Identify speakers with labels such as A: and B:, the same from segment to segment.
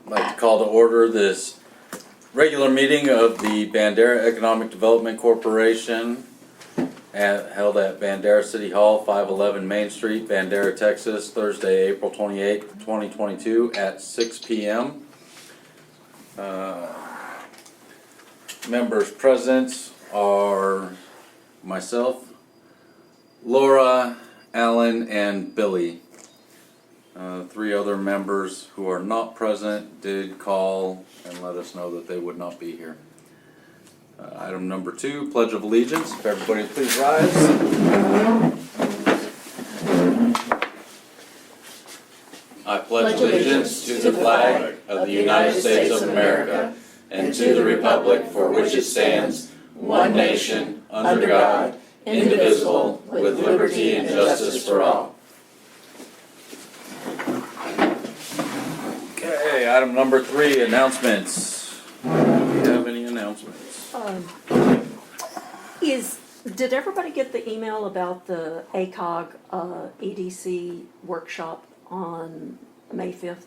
A: I'd like to call to order this regular meeting of the Bandera Economic Development Corporation held at Bandera City Hall, 511 Main Street, Bandera, Texas, Thursday, April 28, 2022 at 6 p.m. Members present are myself, Laura, Alan, and Billy. Three other members who are not present did call and let us know that they would not be here. Item number 2, Pledge of Allegiance. If everybody please rise. I pledge allegiance to the flag of the United States of America and to the republic for which it stands, one nation, under God, indivisible, with liberty and justice for all. Okay, item number 3, announcements. Do we have any announcements?
B: Did everybody get the email about the ACOG EDC workshop on May 5th?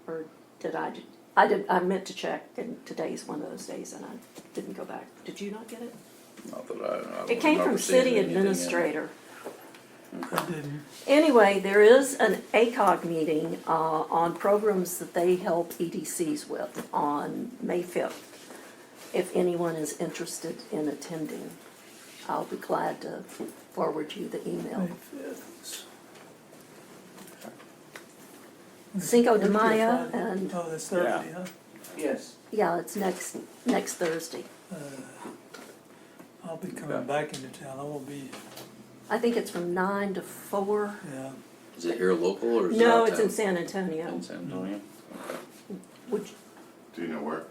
B: Or did I meant to check, and today's one of those days, and I didn't go back. Did you not get it?
A: Not that I
B: It came from
A: remember
B: city
A: seeing anything in it.
B: administrator.
C: I didn't.
B: Anyway, there is an ACOG meeting on programs that they help EDCs with on May 5th. If anyone is interested in attending, I'll be glad to forward you the email.
C: May 5th.
B: Cinco de
C: Thursday or
B: Mayo,
C: Friday?
B: and
C: Oh, that's Thursday, huh?
D: Yes.
B: yeah, it's next Thursday.
C: I'll be coming back into town. I won't be,
B: I think it's from 9 to 4.
C: yeah.
A: Is it here local or is it
B: No,
A: out
B: it's
A: of
B: in San Antonio.
A: town? In San Antonio? Okay.
B: Would you,
E: Do you know where?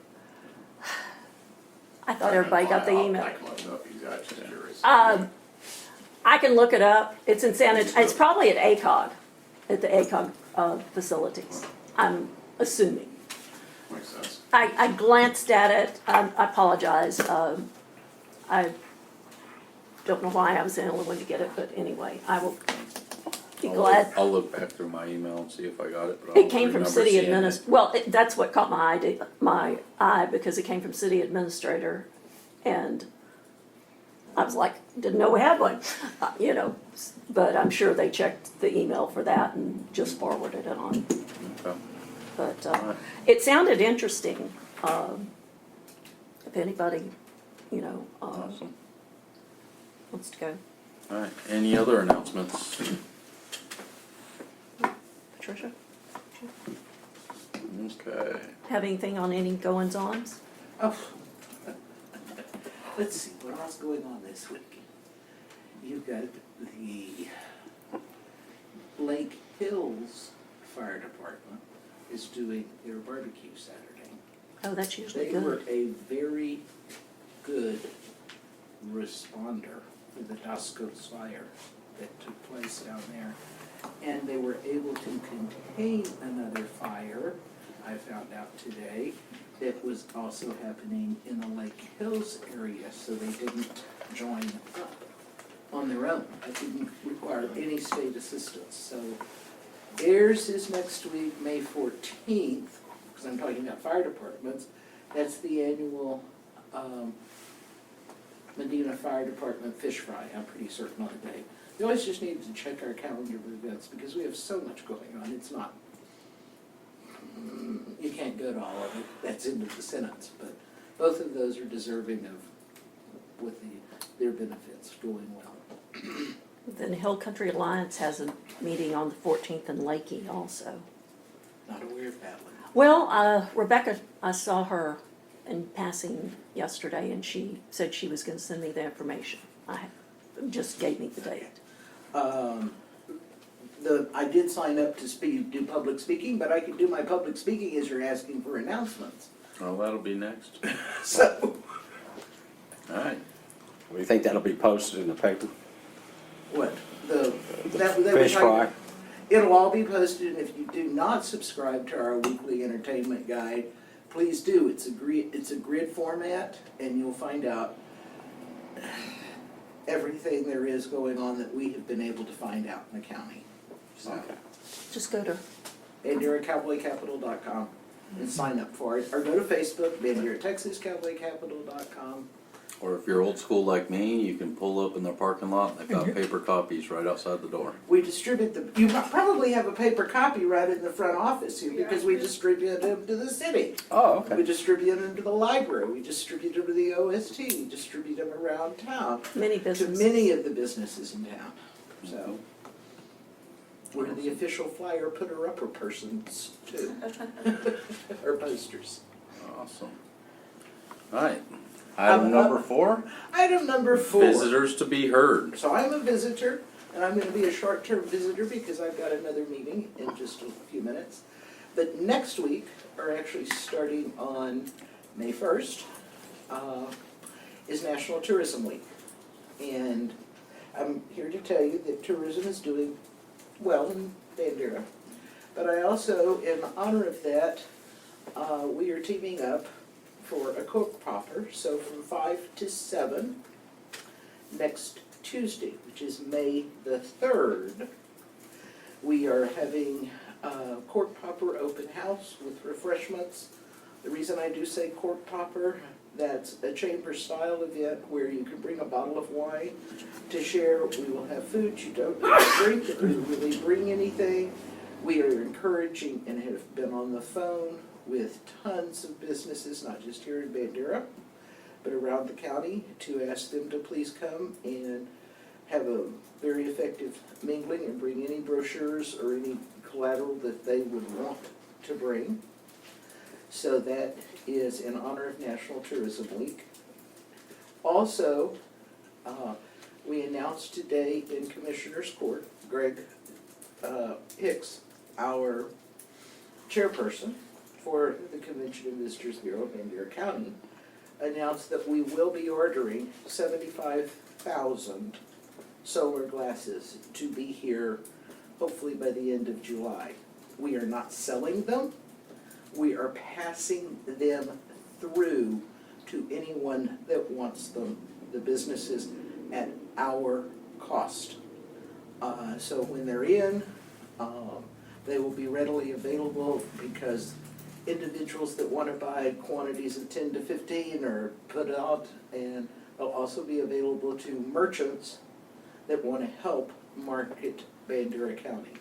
B: I thought everybody got the email.
E: I can look it up, he's actually curious.
B: I can look it up. It's in it's probably at ACOG, at the ACOG facilities, I'm assuming.
E: Makes sense.
B: I glanced at it. I apologize. I don't know why I was the only one to get it, but anyway, I will be glad.
A: I'll look back through my email and see if I got it. But I
B: It
A: don't
B: came from
A: remember
B: city
A: seeing it.
B: administrator. Well, that's what caught my eye because it came from city administrator, and I was like, didn't know we had one, But I'm sure they checked the email for that and just forwarded it on.
A: Okay.
B: But
A: Alright.
B: it sounded interesting. If anybody,
A: Awesome.
B: wants to go,
A: All right, any other announcements?
B: Patricia,
A: Okay.
B: have anything on any goings-ons?
D: Oh. Let's see, what else going on this week? You've got the Lake Hills Fire Department is doing their barbecue Saturday.
B: Oh, that's usually
D: They were
B: good.
D: a very good responder for the Dos Coast fire that took place down there. And they were able to contain another fire, I found out today, that was also happening in the Lake Hills area, so they didn't join up on their own. That didn't require any state assistance. So theirs is next week, May 14th, because I'm talking about fire departments. That's the annual Medina Fire Department fish fry. I'm pretty certain on the date. We always just need to check our calendar of events because we have so much going on. It's not, you can't go to all of it. That's into the sentence. But both of those are deserving of, with their benefits, going well.
B: Then Hill Country Alliance has a meeting on the 14th in Lakey also.
D: Not aware of that one.
B: Well, Rebecca, I saw her in passing yesterday, and she said she was going to send me the information. Just gave me the date.
D: I did sign up to do public speaking, but I can do my public speaking as you're asking for announcements.
A: Well, that'll be next.
D: So,
A: All right.
F: You think that'll be posted in the paper?
D: what? That
F: Fish fry?
D: It'll all be posted, and if you do not subscribe to our weekly entertainment guide, please do. It's a grid format, and you'll find out everything there is going on that we have been able to find out in the county. So,
F: Okay.
B: Just go to,
D: and you're at cowboycapital.com. and sign up for it, or go to Facebook, Bandera, TexasCowboyCapital.com.
A: Or if you're old school like me, you can pull up in their parking lot, and they've got paper copies right outside the door.
D: We distribute them, you probably have a paper copy right in the front office here, because we distribute them to the city.
F: Oh,
D: We
F: okay.
D: distribute them to the library, we distribute them to the OST, we distribute them around town,
B: Many
D: to
B: businesses.
D: many of the businesses in town, so. We're the official flyer putter-upper persons too, or posters.
A: Awesome. Alright, item number 4,
D: Item number 4.
A: visitors to be heard.
D: So I'm a visitor, and I'm gonna be a short-term visitor because I've got another meeting in just a few minutes. But next week, or actually starting on May 1st, is National Tourism Week. And I'm here to tell you that tourism is doing well in Bandera. But I also, in honor of that, we are teaming up for a cork popper, so from 5 to 7 next Tuesday, which is May the 3rd, we are having a cork popper open house with refreshments. The reason I do say cork popper, that's a chamber style event where you can bring a bottle of wine to share. We will have food, you don't need to drink it, we really bring anything. We are encouraging and have been on the phone with tons of businesses, not just here in Bandera, but around the county, to ask them to please come and have a very effective mingling and bring any brochures or any collateral that they would want to bring. So that is in honor of National Tourism Week. Also, we announced today in Commissioner's Court, Greg Hicks, our chairperson for the Convention and Visitors Bureau of Bandera County, announced that we will be ordering 75,000 solar glasses to be here hopefully by the end of July. We are not selling them. We are passing them through to anyone that wants them, the businesses, at our cost. So when they're in, they will be readily available because individuals that want to buy quantities of 10 to 15 are put out, and they'll also be available to merchants that want to help market Bandera County.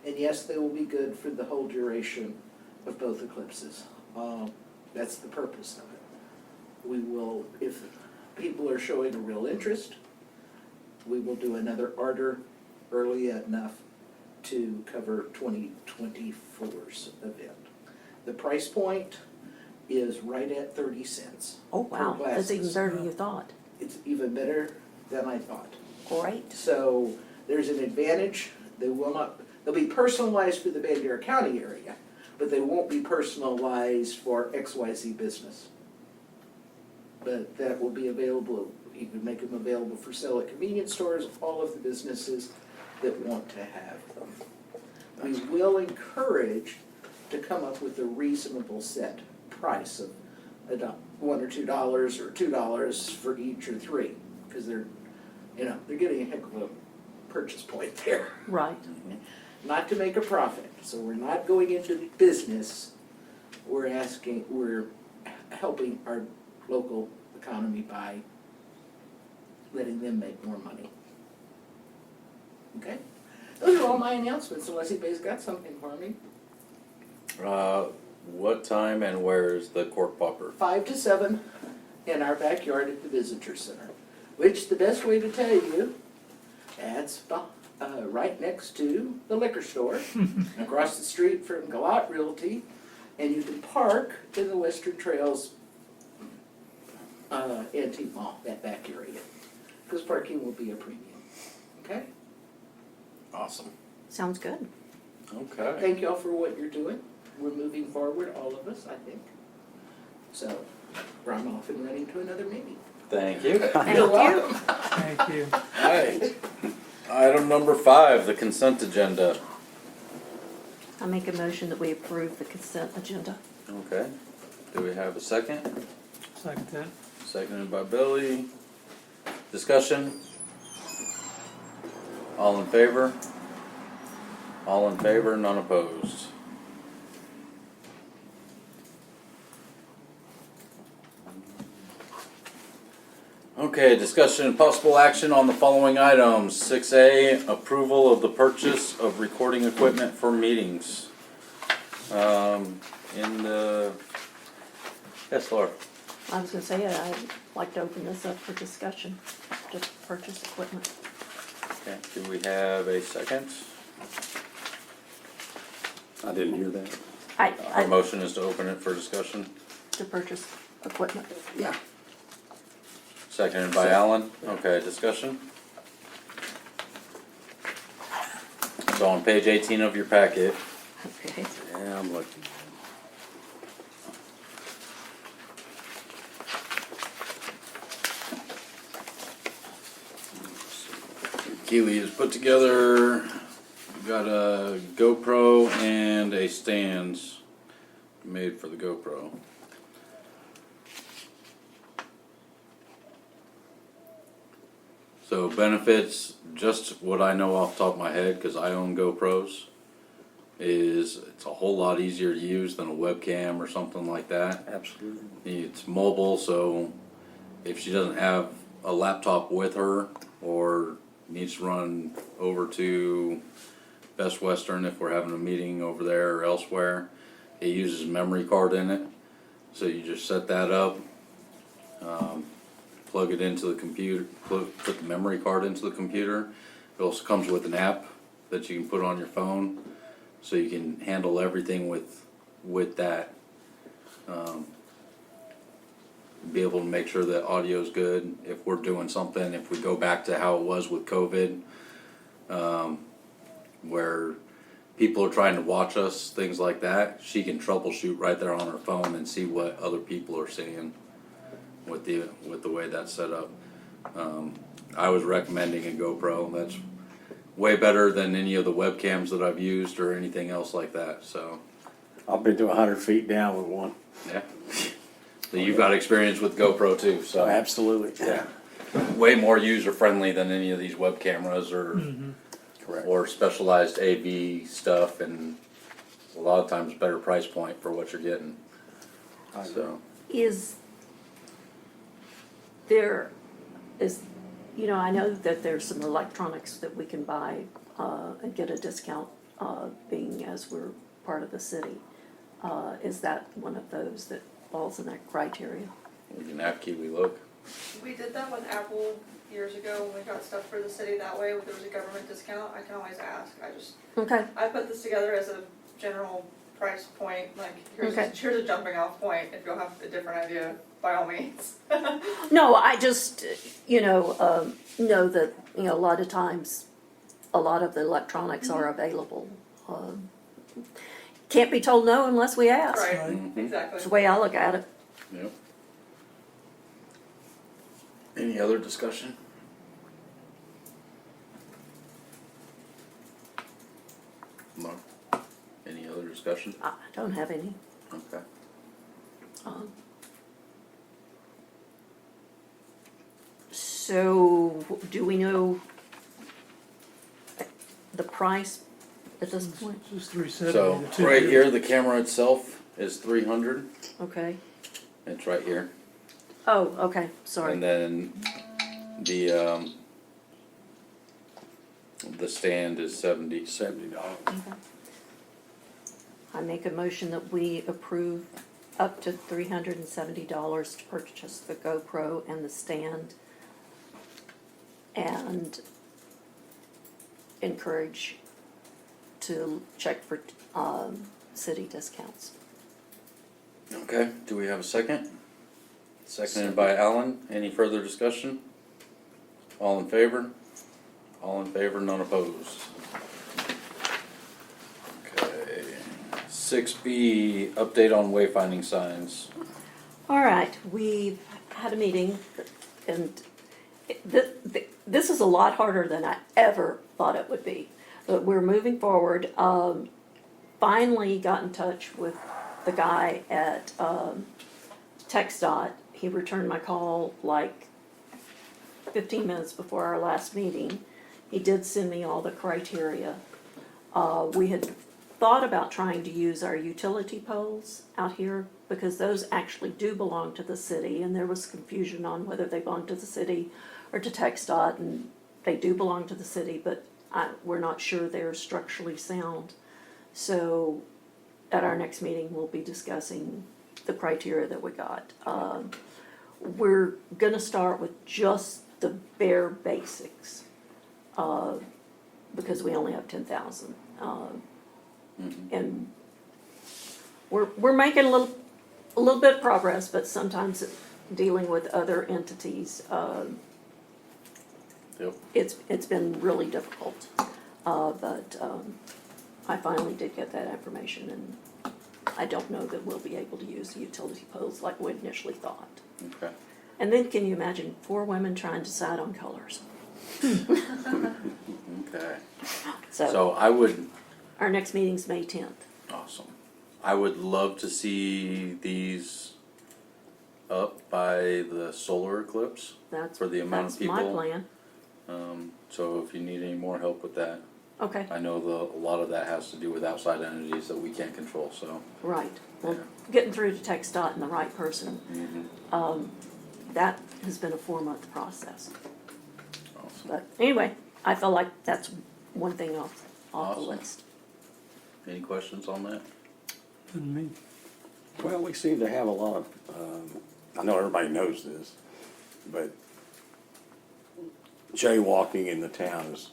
D: And yes, they will be good for the whole duration of both eclipses. That's the purpose of it. We will, if people are showing a real interest, we will do another order early enough to cover 2024's event. The price point is right at 30 cents.
B: Oh, wow,
D: for
B: that's even
D: glasses.
B: better than you thought.
D: It's even better than I thought.
B: Great.
D: So there's an advantage. They will not, they'll be personalized for the Bandera County area, but they won't be personalized for XYZ business. But that will be available, you can make them available for sale at convenience stores, all of the businesses that want to have them. We will encourage to come up with a reasonable set price of $1 or $2 or $2 for each or 3, because they're getting a heck of a purchase point there.
B: Right.
D: Not to make a profit, so we're not going into business, we're helping our local economy by letting them make more money. Okay? Those are all my announcements, unless anybody's got something for me.
A: What time and where is the cork popper?
D: 5 to 7 in our backyard at the Visitor Center, which the best way to tell you, that's right next to the liquor store, across the street from Galat Realty, and you can park in the Western Trails Antique Mall, that back area, because parking will be a premium. Okay?
A: Awesome.
B: Sounds good.
A: Okay.
D: Thank you all for what you're doing. We're moving forward, all of us, I think. So, I'm off and running to another meeting.
A: Thank you.
B: Thank
D: You're
B: you.
D: welcome.
C: Thank you.
A: Alright. Item number 5, the consent agenda.
B: I make a motion that we approve the consent agenda.
A: Okay. Do we have a second?
C: Second that.
A: Seconded by Billy. Discussion? All in favor? All in favor, none opposed. Okay, discussion and possible action on the following items. 6A, approval of the purchase of recording equipment for meetings. Yes, Laura.
B: I was gonna say, I'd like to open this up for discussion, to purchase equipment.
A: Okay, do we have a second?
F: I didn't hear that.
A: Our motion is to open it for discussion.
B: To purchase equipment.
F: Yeah.
A: Seconded by Alan. Okay, discussion. So on page 18 of your packet,
B: Okay.
F: Yeah, I'm looking.
A: Keely has put together, got a GoPro and a stand made for the GoPro. So benefits, just what I know off the top of my head, because I own GoPros, is it's a whole lot easier to use than a webcam or something like that.
F: Absolutely.
A: It's mobile, so if she doesn't have a laptop with her or needs to run over to Best Western if we're having a meeting over there or elsewhere, it uses a memory card in it. So you just set that up, plug it into the computer, put the memory card into the computer. It also comes with an app that you can put on your phone, so you can handle everything with that. Be able to make sure that audio's good if we're doing something. If we go back to how it was with COVID, where people are trying to watch us, things like that, she can troubleshoot right there on her phone and see what other people are seeing with the way that's set up. I was recommending a GoPro. That's way better than any of the webcams that I've used or anything else like that. So
F: I've been to 100 feet down with one.
A: yeah. So you've got experience with GoPro too. So
F: Absolutely.
A: yeah, way more user friendly than any of these web cameras or
F: Correct.
A: or specialized AV stuff, and a lot of times better price point for what you're getting.
F: I agree.
A: So
B: Is there, I know that there's some electronics that we can buy and get a discount, being as we're part of the city. Is that one of those that falls in that criteria?
A: we can have Kiwi look.
G: We did that with Apple years ago when we got stuff for the city that way, if there was a government discount, I can always ask.
B: Okay,
G: I put this together as a general price point, like,
B: Okay.
G: here's a jumping off point, if you'll have a different idea, by all means.
B: no, I just, know that, a lot of times, a lot of the electronics are available. Can't be told no unless we ask.
G: Right,
A: Mhm.
G: exactly.
B: That's the way I look at it.
A: Yep. Any other discussion? No. Any other discussion?
B: I don't have any.
A: Okay.
B: Um, So, do we know the price at this point?
C: It's 370.
A: So
C: the two
A: right
C: years.
A: here, the camera itself is 300.
B: Okay.
A: It's right here.
B: Oh, okay, sorry.
A: And then the stand is 70.
F: $70.
B: Okay. I make a motion that we approve up to $370 to purchase the GoPro and the stand, and encourage to check for city discounts.
A: Okay, do we have a second? Seconded by Alan. Any further discussion? All in favor? All in favor, none opposed. Okay. 6B, update on wayfinding signs.
B: All right, we've had a meeting, and this is a lot harder than I ever thought it would be. But we're moving forward. Finally got in touch with the guy at TxDOT. He returned my call like 15 minutes before our last meeting. He did send me all the criteria. We had thought about trying to use our utility poles out here because those actually do belong to the city, and there was confusion on whether they belong to the city or to TxDOT, and they do belong to the city, but we're not sure they're structurally sound. So at our next meeting, we'll be discussing the criteria that we got. We're gonna start with just the bare basics, because we only have 10,000. And we're making a little bit of progress, but sometimes dealing with other entities,
A: Yep.
B: it's been really difficult. But I finally did get that information, and I don't know that we'll be able to use the utility poles like we initially thought.
A: Okay.
B: And then can you imagine 4 women trying to decide on colors?
A: Okay.
B: So
A: So I would,
B: our next meeting's May 10th.
A: awesome. I would love to see these up by the solar eclipse.
B: That's,
A: For the amount of
B: that's my
A: people.
B: plan.
A: So if you need any more help with that,
B: Okay,
A: I know a lot of that has to do with outside entities that we can't control, so.
B: right. Well,
A: Yeah.
B: getting through to TxDOT and the right person, that has been a 4-month process.
A: Awesome.
B: But anyway, I feel like that's one thing off the
A: Awesome.
B: list.
A: Any questions on that?
C: And me.
F: Well, we seem to have a lot of, I know everybody knows this, but jaywalking in the town is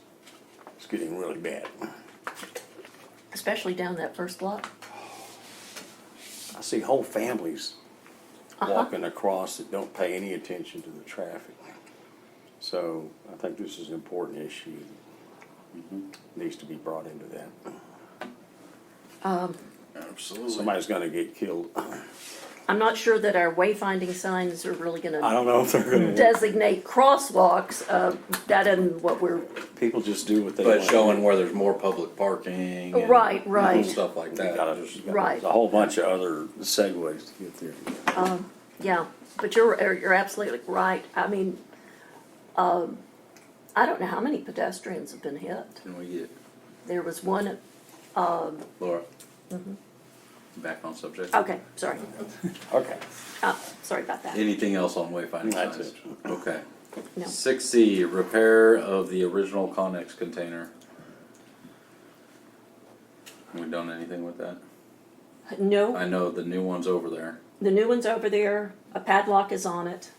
F: getting really bad.
B: Especially down that first block.
F: I see whole families
B: Uh-huh.
F: walking across that don't pay any attention to the traffic. So I think this is an important issue. Needs to be brought into that.
A: Absolutely.
F: Somebody's gonna get killed.
B: I'm not sure that our wayfinding signs are really
F: I
B: gonna
F: don't know if they're gonna,
B: designate crosswalks. That isn't what we're,
F: people just do what they want.
A: But showing where there's more public parking. and
B: Right.
A: Stuff like that.
B: Right.
F: There's a whole bunch of other segues to get there.
B: yeah, but you're absolutely right. I mean, I don't know how many pedestrians have been hit.
A: Can we get
B: There was one,
A: Laura? Back on subject.
B: okay, sorry.
F: Okay.
B: Sorry about that.
A: Anything else on wayfinding
F: That's
A: signs?
F: it.
A: Okay.
B: No.
A: 6C, repair of the original Connex container. Have we done anything with that?
B: No,
A: I know the new one's over there.
B: the new one's over there. A padlock is on it.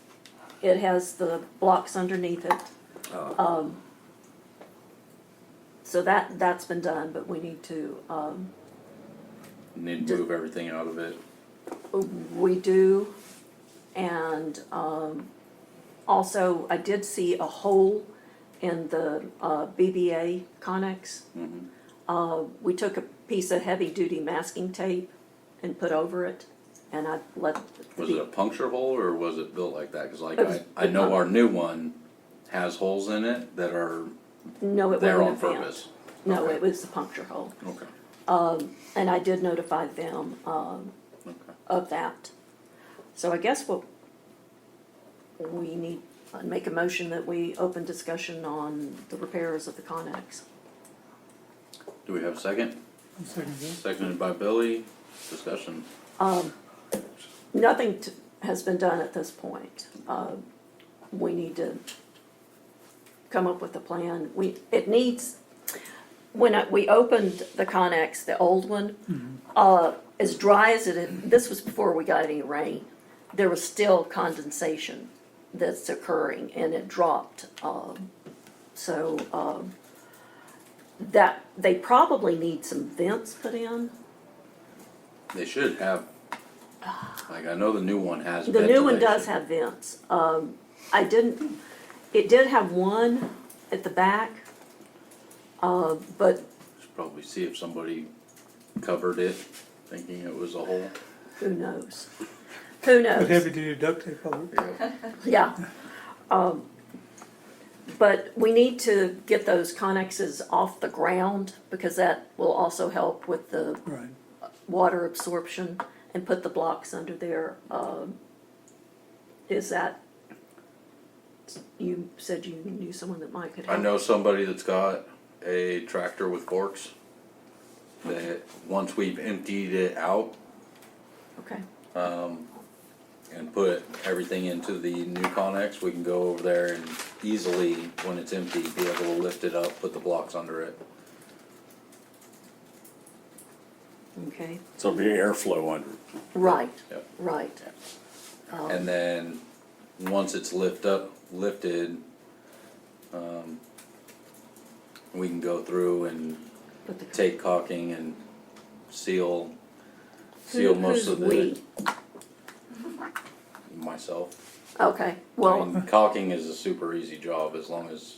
B: It has the blocks underneath it. So that's been done, but we need to,
A: Need to move everything out of it.
B: we do. And also, I did see a hole in the BBA Connex. We took a piece of heavy-duty masking tape and put over it, and I let.
A: Was it a puncture hole or was it built like that? Cause like
B: It was-
A: I know our new one has holes in it that are
B: No, it
A: there on
B: wasn't a vent.
A: purpose.
B: No,
A: Okay.
B: it was a puncture hole.
A: Okay.
B: And I did notify them
A: Okay.
B: of that. So I guess what we need, make a motion that we open discussion on the repairs of the Connex.
A: Do we have a second?
C: I'll second that.
A: Seconded by Billy. Discussion.
B: Nothing has been done at this point. We need to come up with a plan. It needs, when we opened the Connex, the old one, as dry as this was before we got any rain, there was still condensation that's occurring and it dropped. That, they probably need some vents put in.
A: They should have, like, I know the new one has
B: The new one does
A: ventilation.
B: have vents. It did have one at the back, but
A: Should probably see if somebody covered it, thinking it was a hole.
B: who knows? Who
C: But
B: knows?
C: heavy duty duct tape over it.
B: Yeah. But we need to get those connexes off the ground because that will also help with the
C: Right.
B: water absorption and put the blocks under there. Is that, you said you knew someone that might could
A: I
B: help?
A: know somebody that's got a tractor with forks. that once we've emptied it out,
B: Okay,
A: and put everything into the new Connex, we can go over there and easily, when it's empty, be able to lift it up, put the blocks under it.
B: okay,
F: So it'll be airflow under it.
B: right,
A: Yep.
B: right.
A: And then, once it's lifted, we can go through and
B: But the-
A: take caulking and seal most
B: Who's
A: of the.
B: we?
A: Myself.
B: Okay,
A: I
B: well,
A: mean, caulking is a super easy job as long as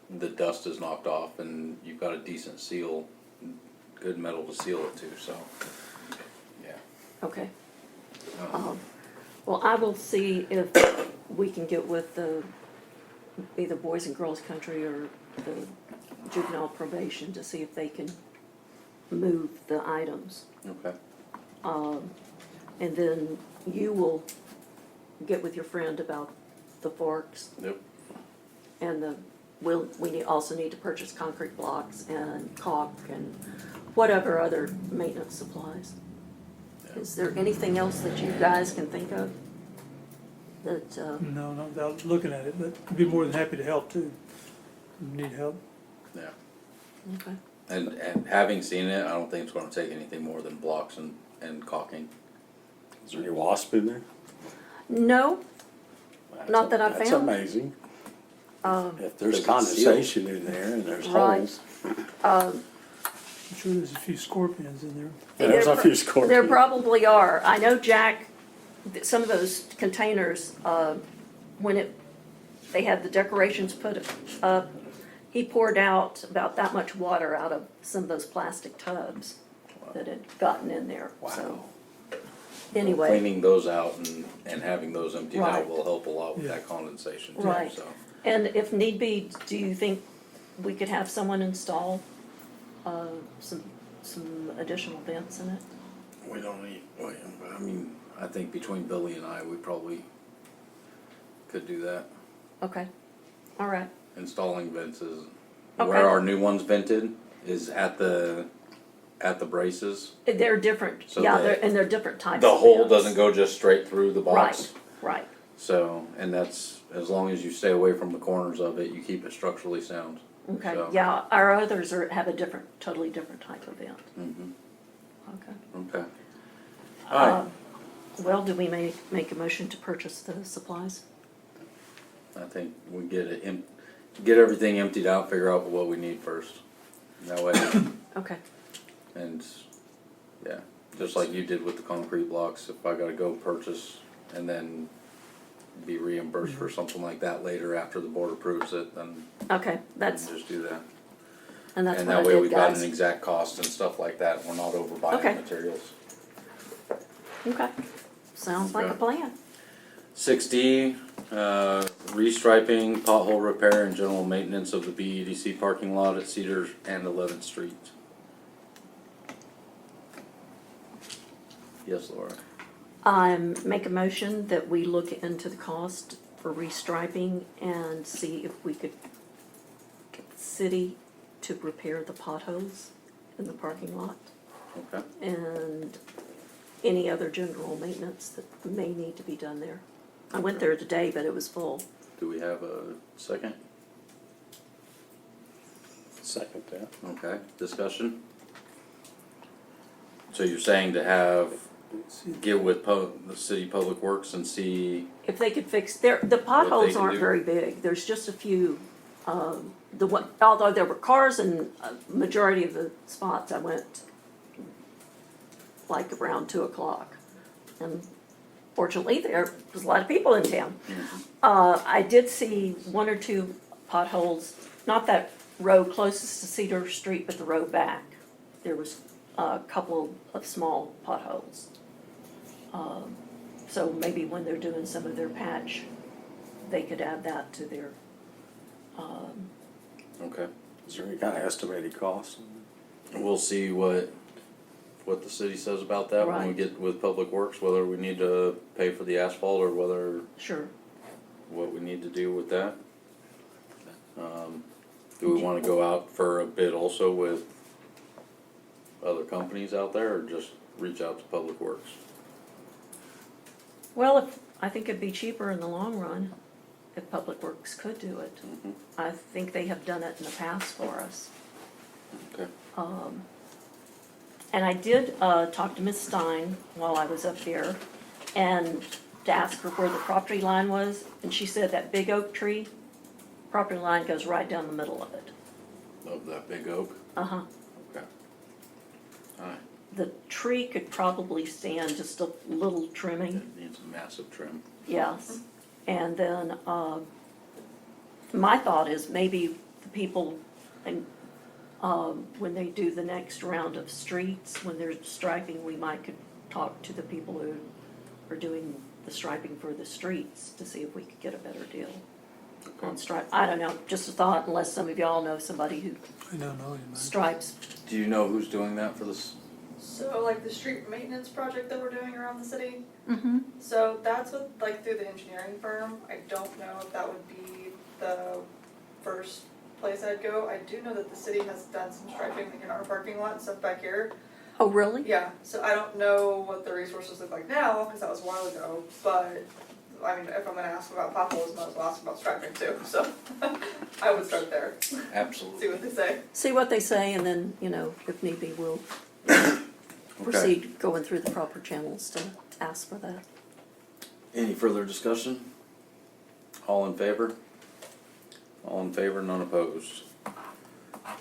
A: the dust is knocked off and you've got a decent seal, good metal to seal it to, so, yeah.
B: okay. Well, I will see if we can get with the, either Boys and Girls Country or the juvenile probation to see if they can move the items.
A: Okay.
B: And then you will get with your friend about the forks
A: Yep.
B: and also need to purchase concrete blocks and caulk and whatever other maintenance supplies. Is there anything else that you guys can think of that,
C: No, not without looking at it, but I'd be more than happy to help too. Need help?
A: Yeah.
B: okay,
A: And having seen it, I don't think it's gonna take anything more than blocks and caulking.
F: Is there any wasp in there?
B: no, Not that I
F: That's
B: found.
F: amazing. If
A: Does
F: there's
A: it seal?
F: condensation in there and there's
B: Right.
F: holes.
C: I'm sure there's a few scorpions in there.
F: There's a few
B: there
F: scorpions.
B: probably are. I know Jack, some of those containers, when they had the decorations put up, he poured out about that much water out of some of those plastic tubs that had gotten in there, so.
F: Wow.
B: Anyway,
A: Cleaning those out and having those emptied
B: Right.
A: out will help a lot with
C: Yeah.
A: that condensation too,
B: Right.
A: so.
B: and if need be, do you think we could have someone install, some additional vents in it?
A: We don't need, but I mean, I think between Billy and I, we probably could do that.
B: Okay, all right,
A: Installing vents is,
B: Okay.
A: where our new one's vented is at the braces.
B: they're different,
A: So
B: yeah,
A: the-
B: and they're different types
A: The
B: of
A: hole
B: vents.
A: doesn't go just straight through the box.
B: Right,
A: So, and that's, as long as you stay away from the corners of it, you keep it structurally sound.
B: okay,
A: So-
B: yeah, our others have a totally different type of vent,
A: Mhm.
B: okay.
A: Okay. Alright,
B: Well, do we make a motion to purchase the supplies?
A: I think we get everything emptied out, figure out what we need first. That way,
B: Okay,
A: and, yeah, just like you did with the concrete blocks, if I gotta go purchase and then be reimbursed for something like that later after the board approves it, then
B: okay,
A: we
B: that's,
A: can just do that.
B: and that's
A: And
B: what I
A: that way
B: did,
A: we've got an
B: guys.
A: exact cost and stuff like that, we're not over
B: Okay.
A: buying materials.
B: Okay, sounds like a
A: Okay.
B: plan.
A: 6D, restriping, pothole repair, and general maintenance of the BEDC parking lot at Cedar and 11th Street. Yes, Laura.
B: Make a motion that we look into the cost for restriping and see if we could get the city to repair the potholes in the parking lot
A: Okay.
B: and any other general maintenance that may need to be done there. I went there today, but it was full.
A: Do we have a second?
F: Second that.
A: Okay, discussion? So you're saying to get with the city public works and see,
B: If they could fix, the potholes
A: can
B: aren't
A: do.
B: very big, there's just a few, although there were cars in a majority of the spots, I went like around 2:00. And fortunately, there was a lot of people in town. I did see one or two potholes, not that row closest to Cedar Street, but the row back. There was a couple of small potholes. So maybe when they're doing some of their patch, they could add that to their,
A: okay.
F: Is there any kind of estimated cost?
A: We'll see what the city says about that when we
B: Right.
A: get with Public Works, whether we need to pay for the asphalt or
B: sure.
A: what we need to do with that. Do we wanna go out for a bid also with other companies out there, or just reach out to Public Works?
B: Well, I think it'd be cheaper in the long run if Public Works could do it.
A: Mhm.
B: I think they have done it in the past for us.
A: Okay.
B: And I did talk to Miss Stein while I was up there, and to ask her where the property line was, and she said that big oak tree, property line goes right down the middle of it.
A: Of that big oak?
B: Uh-huh.
A: Okay. Alright,
B: The tree could probably stand just a little trimming,
A: it needs a massive trim.
B: yes. And then, my thought is maybe the people, and, when they do the next round of streets, when they're striping, we might could talk to the people who are doing the striping for the streets to see if we could get a better deal on stripe. I don't know, just a thought, unless some of y'all know somebody who
C: I don't know anybody.
B: stripes.
A: Do you know who's doing that for this?
G: So like the street maintenance project that we're doing around the city,
B: Mm-hmm.
G: so that's with, like, through the engineering firm. I don't know if that would be the first place I'd go. I do know that the city has done some striping like in our parking lot and stuff back here.
B: Oh, really?
G: Yeah, so I don't know what the resources look like now, because that was a while ago, but, I mean, if I'm gonna ask about potholes, I might as well ask about striping too, so I would start there, see
A: Absolutely.
G: what they say.
B: See what they say, and then, if need be, we'll proceed going through the proper channels to ask for that.
A: Any further discussion? All in favor? All in favor, none opposed.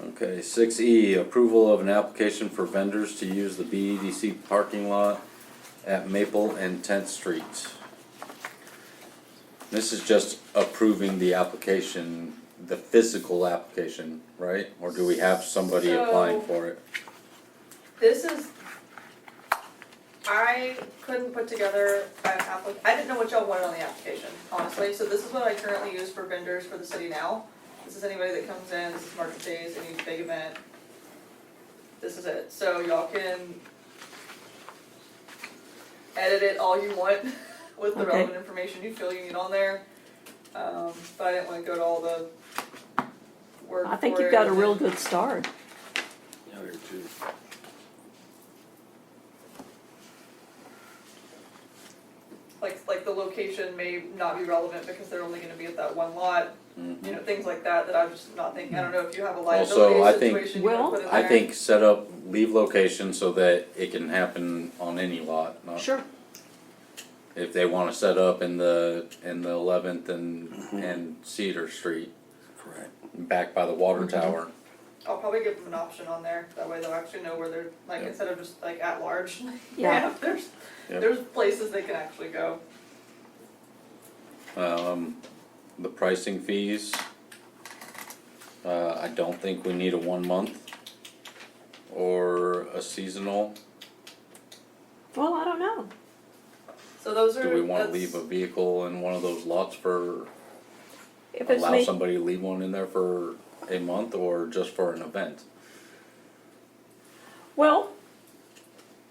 A: Okay, 6E, approval of an application for vendors to use the BEDC parking lot at Maple and 10th Street. This is just approving the application, the physical application, right? Or do we have somebody applying for it?
G: This is, I couldn't put together an I didn't know what y'all wanted on the application, honestly, so this is what I currently use for vendors for the city now. This is anybody that comes in, this is market days, any big event. This is it, so y'all can edit it all you want with the
B: Okay.
G: relevant information you feel you need on there. But I didn't wanna go to all the work
B: I think
G: for
B: you've
G: it
B: got a
G: and
B: real
G: then-
B: good start.
F: Yeah, there too.
G: Like the location may not be relevant because they're only gonna be at that one lot,
A: Mhm.
G: things like that I'm just not thinking, I don't know if you have a
A: Also, I
G: liability
A: think-
G: situation you wanna
B: Well,
G: put in there.
A: I think set up, leave location so that it can happen on any lot, not
B: Sure.
A: if they wanna set up in the 11th and Cedar Street,
F: Correct.
A: back by the water tower.
G: I'll probably give them an option on there, that way they'll actually know where they're, like,
A: Yeah.
G: instead of just like at large.
B: Yeah.
G: There's,
A: Yep.
G: there's places they can actually go.
A: The pricing fees, I don't think we need a 1 month or a seasonal.
B: Well, I don't know.
G: So those are,
A: Do we wanna
G: that's-
A: leave a vehicle in one of those lots for,
B: If it's
A: allow
B: me,
A: somebody to leave one in there for a month or just for an event?
B: well,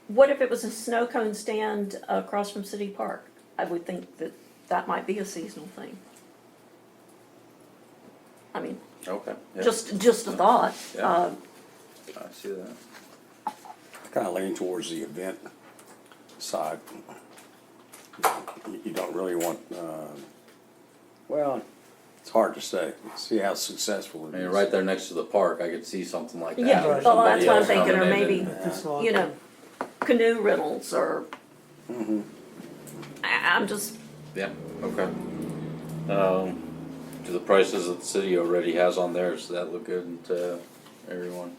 B: what if it was a snow cone stand across from City Park? I would think that that might be a seasonal thing. I mean,
A: Okay, yeah,
B: just a thought.
A: Yeah. I see that.
F: I kind of lean towards the event side. You don't really want, well, it's hard to say. See how successful
A: I
F: it
A: mean,
F: is.
A: right there next to the park, I could see something like that.
B: Yeah,
A: or
C: Right.
B: well, that's
A: somebody
B: what I'm
A: else
B: thinking, or
A: coming in
B: maybe,
A: and-
C: At this lot.
B: canoe riddles, or,
F: Mhm.
B: I'm just,
A: Yeah, okay. Do the prices that the city already has on there, does that look good to everyone?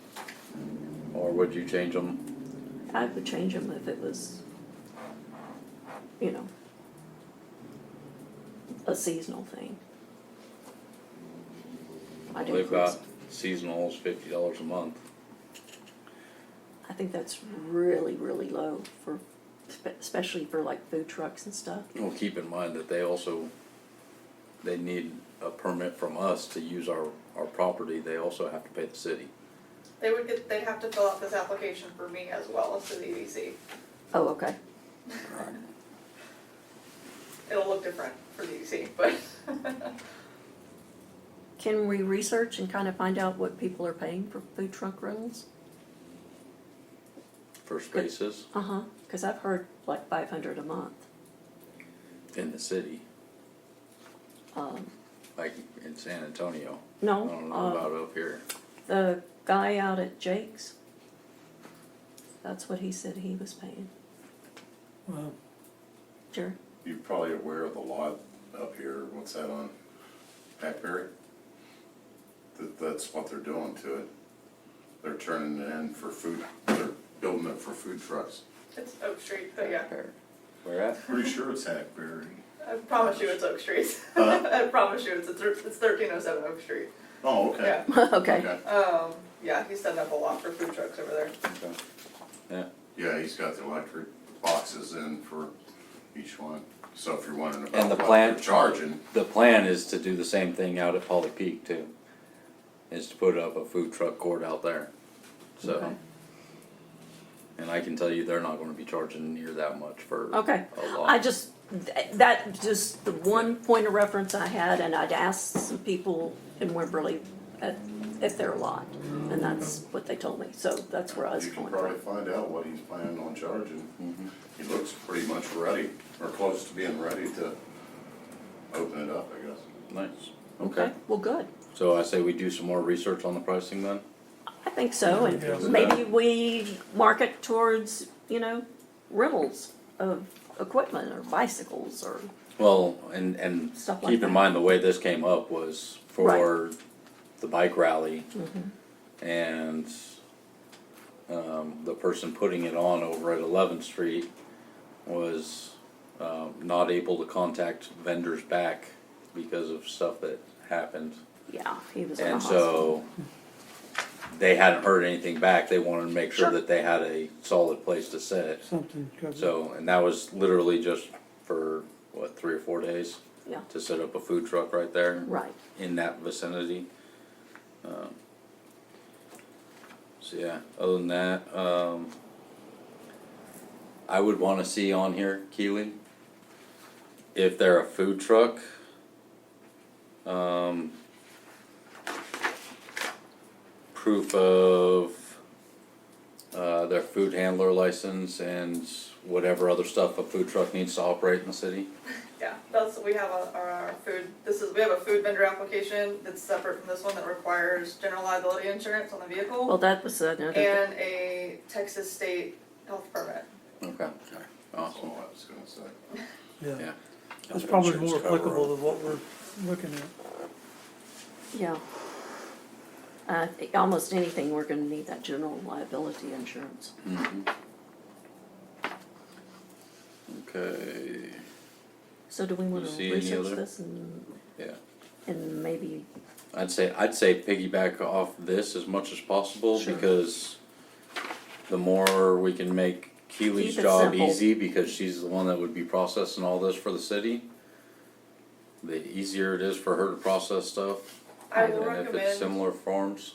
A: Or would you change them?
B: I would change them if it was, a seasonal thing. I'd
A: They've
B: increase-
A: got seasonals, $50 a month.
B: I think that's really, really low for, especially for like food trucks and stuff.
A: Well, keep in mind that they need a permit from us to use our property, they also have to pay the city.
G: they'd have to fill out this application for me as well as to the EDC.
B: Oh, okay.
F: Right.
G: It'll look different for the EDC, but
B: Can we research and kind of find out what people are paying for food truck rentals?
A: for spaces
B: Uh-huh, cause I've heard like 500 a month.
A: in the city,
B: Um,
A: like in San Antonio. I
B: no,
A: don't know about up here.
B: the guy out at Jake's, that's what he said he was paying.
C: Well,
B: Sure.
E: You're probably aware of the lot up here, what's that on Hackberry? That's what they're doing to it. They're turning it in for food, they're building it for food trucks.
G: It's Oak Street, but yeah,
A: Where at?
E: Pretty sure it's Hackberry.
G: I promise you it's Oak Street.
E: Huh?
G: I promise you it's 1307 Oak Street.
E: Oh, okay.
G: Yeah.
B: Okay.
G: Yeah, he's setting up a lot for food trucks over there.
A: Okay. Yeah.
E: Yeah, he's got the electric boxes in for each one. So if you're wondering
A: And the
E: about what
A: plan,
E: they're charging,
A: the plan is to do the same thing out at Polly Peak too. Is to put up a food truck court out there. So,
B: Okay.
A: and I can tell you they're not gonna be charging near that much for
B: Okay.
A: a lot.
B: I just, that, just the one point of reference I had, and I'd asked some people in Wimberley if they're a lot, and that's what they told me, so that's where I was
E: you can
B: going
E: probably
B: from.
E: find out what he's planning on charging.
A: Mhm.
E: He looks pretty much ready, or close to being ready to open it up, I guess.
A: Nice.
B: Okay, well, good.
A: So I say we do some more research on the pricing then?
B: I think so,
C: Yeah.
B: and maybe we market towards, rentals of equipment or bicycles or,
A: Well, and
B: Stuff like
A: keep
B: that.
A: in mind, the way this came up was for the bike rally. And, the person putting it on over at 11th Street was, not able to contact vendors back because of stuff that happened.
B: yeah, he was in a
A: And
B: hospital.
A: so, they hadn't heard anything back, they wanted to make sure
B: Sure.
A: that they had a solid place to sit.
C: something covered.
A: So, and that was literally just for, what, 3 or 4 days?
B: Yeah.
A: To set up a food truck right there
B: Right,
A: in that vicinity. So yeah, other than that, I would wanna see on here, Keely, if they're a food truck, proof of, their food handler license and whatever other stuff a food truck needs to operate in the city.
G: Yeah, we have our food, we have a food vendor application that's separate from this one that requires general liability insurance on the
B: well,
G: vehicle
B: that was another,
G: and a Texas state health permit.
A: Okay,
E: That's
A: awesome,
E: all I was gonna say.
C: Yeah,
A: yeah.
C: that's probably
F: Insurance
C: more
F: cover
C: applicable
F: all.
C: to what we're looking at.
B: yeah. I think almost anything, we're gonna need that general liability insurance.
A: Mhm. Okay,
B: So do we wanna
A: You see any
B: research
A: other-
B: this
A: yeah.
B: and maybe,
A: I'd say piggyback off this as much as possible
B: Sure.
A: because the more we can make Keely's
B: Keep it
A: job
B: simple.
A: easy because she's the one that would be processing all this for the city, the easier it is for her to process stuff.
G: I will
A: And if it's
G: recommend
A: similar forms,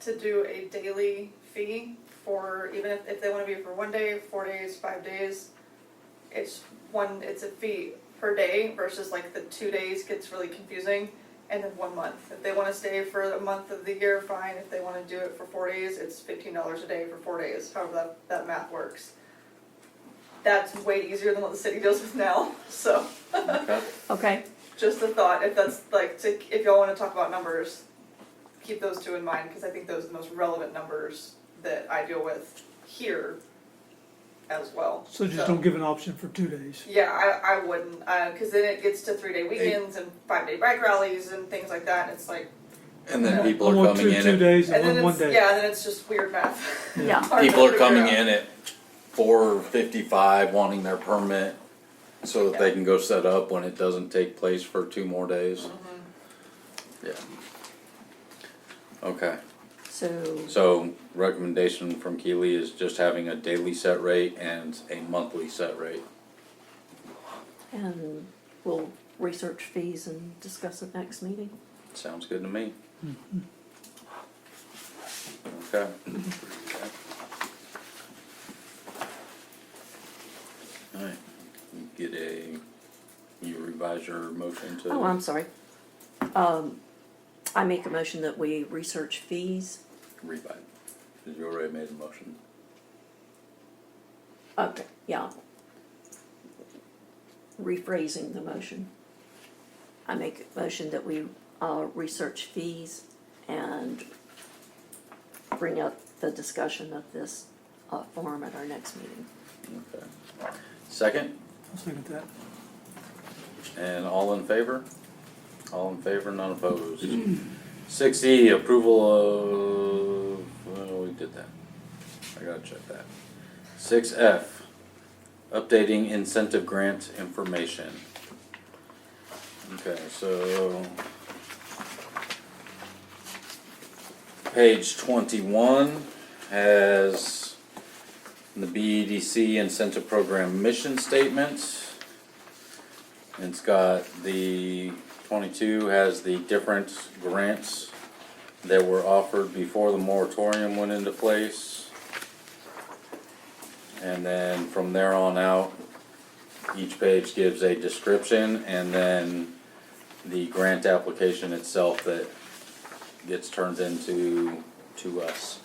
G: to do a daily fee for, even if they wanna be for 1 day, 4 days, 5 days. It's a fee per day versus like the 2 days gets really confusing, and then 1 month. If they wanna stay for a month of the year, fine, if they wanna do it for 4 days, it's $15 a day for 4 days, however that math works. That's way easier than what the city deals with now, so,
A: okay,
B: okay,
G: just a thought, if that's like, if y'all wanna talk about numbers, keep those two in mind, cause I think those are the most relevant numbers that I deal with here as well.
C: So just don't give an option for 2 days.
G: Yeah, I wouldn't, cause then it gets to 3-day weekends and 5-day bike rallies and things like that, and it's like,
A: and then
G: Yeah.
A: people
C: I
A: are
C: want
A: coming
C: two
A: in at,
C: days
G: and
C: and
G: then
C: one
G: it's,
C: day.
G: yeah, then it's just weird math.
B: yeah,
G: Hard to
A: people are
G: figure
A: coming
G: out.
A: in at 4:55 wanting their permit so that they can go set up when it doesn't take place for 2 more days. Yeah. Okay. So recommendation from Keely is just having a daily set rate and a monthly set rate.
B: and we'll research fees and discuss it next meeting.
A: Sounds good to me. Okay. Alright, you revise your motion to.
B: Oh, I'm sorry. I make a motion that we research fees.
A: Revise, because you already made a motion.
B: Okay, yeah. Rephrasing the motion. I make a motion that we, research fees and bring up the discussion of this, forum at our next meeting.
A: Okay. Second,
C: I'll second that.
A: and all in favor? All in favor, none opposed. 6E, approval of, well, we did that. I gotta check that. 6F, updating incentive grant information. Okay, so page 21 has the BEDC incentive program mission statement. And it's got the 22 has the different grants that were offered before the moratorium went into place. And then from there on out, each page gives a description and then the grant application itself that gets turned into to us.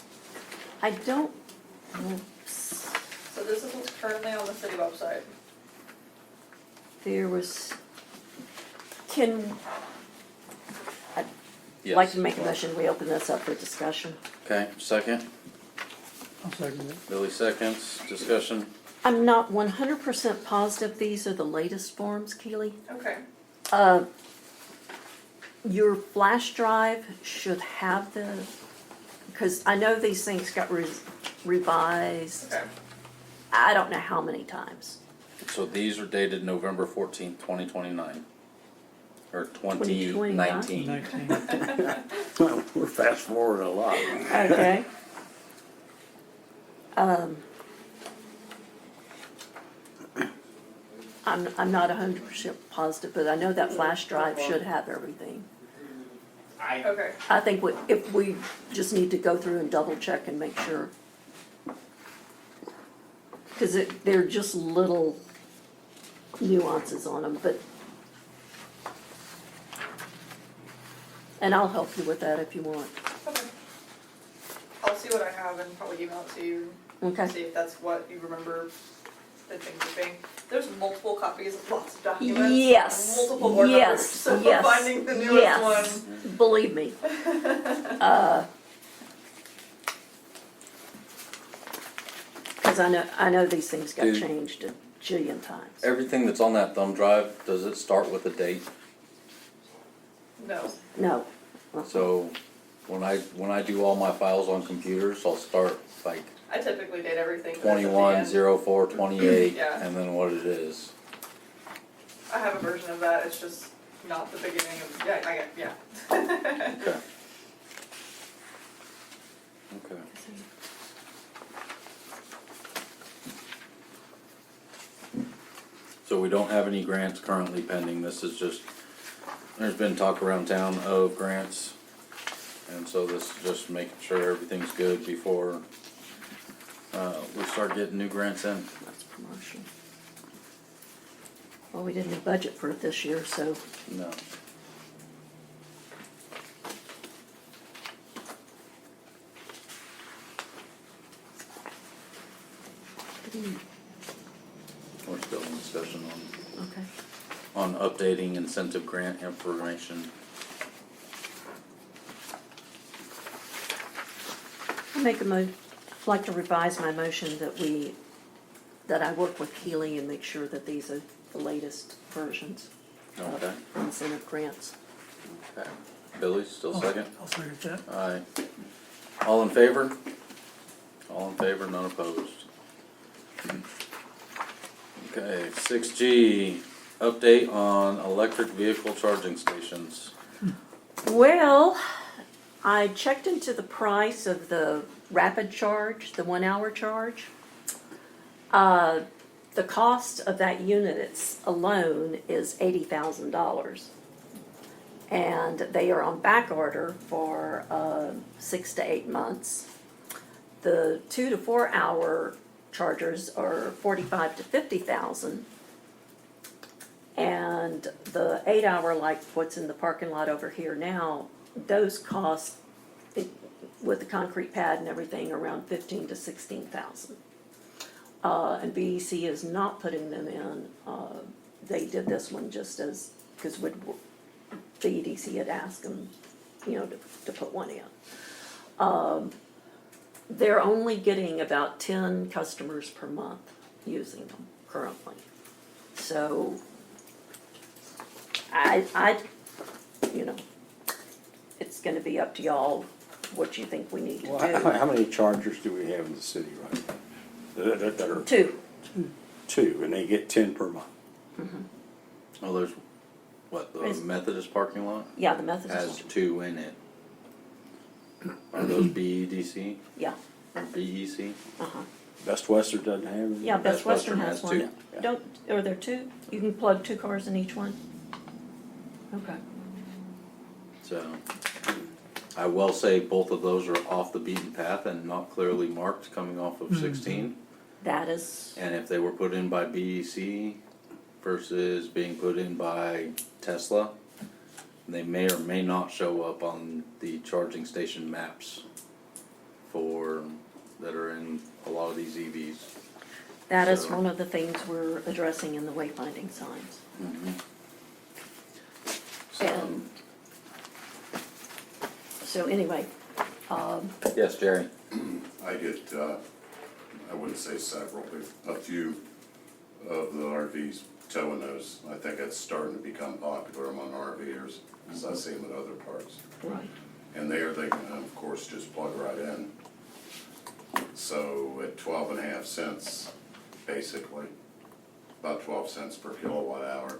B: I don't, oops,
G: So this is what's currently on the city website.
B: there was, can, I'd
A: Yes.
B: like to make a motion, we open this up for discussion.
A: Okay, second.
C: I'll second it.
A: Billy seconds. Discussion.
B: I'm not 100% positive these are the latest forms, Keely.
G: Okay.
B: Your flash drive should have the, because I know these things got revised,
G: Okay.
B: I don't know how many times.
A: So these are dated November 14th, 2029. Or
B: 2029.
A: 2019.
C: 19.
F: Well, we're fast forwarding a lot.
B: Okay. I'm not 100% positive, but I know that flash drive should have everything.
G: Okay.
B: I think if we just need to go through and double check and make sure. Because they're just little nuances on them, but. And I'll help you with that if you want.
G: Okay. I'll see what I have and probably email it to you.
B: Okay.
G: See if that's what you remember the things are being. There's multiple copies of lots of documents.
B: Yes.
G: Multiple board members.
B: Yes.
G: So
B: Yes.
G: finding the newest
B: Yes.
G: one.
B: Believe me. Because I know these things got
A: Dude.
B: changed a jillion times.
A: Everything that's on that thumb drive, does it start with a date?
G: No.
B: No.
A: So when I do all my files on computers, I'll start like
G: I typically date everything. that's at the
A: 21,
G: end.
A: 04, 28,
G: Yeah.
A: and then what it is.
G: I have a version of that. It's just not the beginning of. Yeah. I get. Yeah.
A: Okay. Okay. So we don't have any grants currently pending. This is just, there's been talk around town of grants. And so this is just making sure everything's good before we start getting new grants in.
B: That's promotion. Well, we didn't budget for it this year, so
A: No. We're still in discussion
B: okay.
A: on updating incentive grant information.
B: I'd like to revise my motion that I work with Keely and make sure that these are the latest versions
A: Okay.
B: of incentive grants.
A: Okay. Billy, still second?
C: I'll second that.
A: Aye. All in favor? All in favor, none opposed. Okay, 6G, update on electric vehicle charging stations.
B: Well, I checked into the price of the rapid charge, the 1 hour charge. The cost of that unit alone is $80,000. And they are on back order for 6 to 8 months. The 2 to 4 hour chargers are $45,000 to $50,000. And the 8 hour, like what's in the parking lot over here now, those cost, with the concrete pad and everything, around $15,000 to $16,000. and BEC is not putting them in. They did this one just as, because the EDC had asked them, to put one in. They're only getting about 10 customers per month using them currently. So I, it's gonna be up to y'all what you think we need to
F: Well,
B: do.
F: how many chargers do we have in the city right now? That are
B: Two.
F: two, and they get 10 per month.
A: Oh, there's, what, the
B: Is-
A: Methodist parking lot
B: Yeah, the Methodist.
A: has 2 in it. Are those BEDC
B: Yeah,
A: or BEC?
B: uh-huh.
F: Best Western doesn't have any?
B: Yeah, Best
A: Best Western
B: Western has
A: has
B: one.
A: two.
F: Yeah.
B: Don't, are there two? You can plug 2 cars in each one? Okay.
A: So, I will say both of those are off the beaten path and not clearly marked coming off of 16.
B: That is,
A: And if they were put in by BEC versus being put in by Tesla, they may or may not show up on the charging station maps that are in a lot of these EVs.
B: that is
A: So-
B: one of the things we're addressing in the wayfinding signs. And, so anyway,
A: Yes, Jerry.
E: I get, I wouldn't say several, but a few of the RVs towing those. I think it's starting to become popular among RVers, because I see them at other parks.
B: right,
E: And there they can, of course, just plug right in. So at 12.5 cents, basically, about 12 cents per kilowatt hour,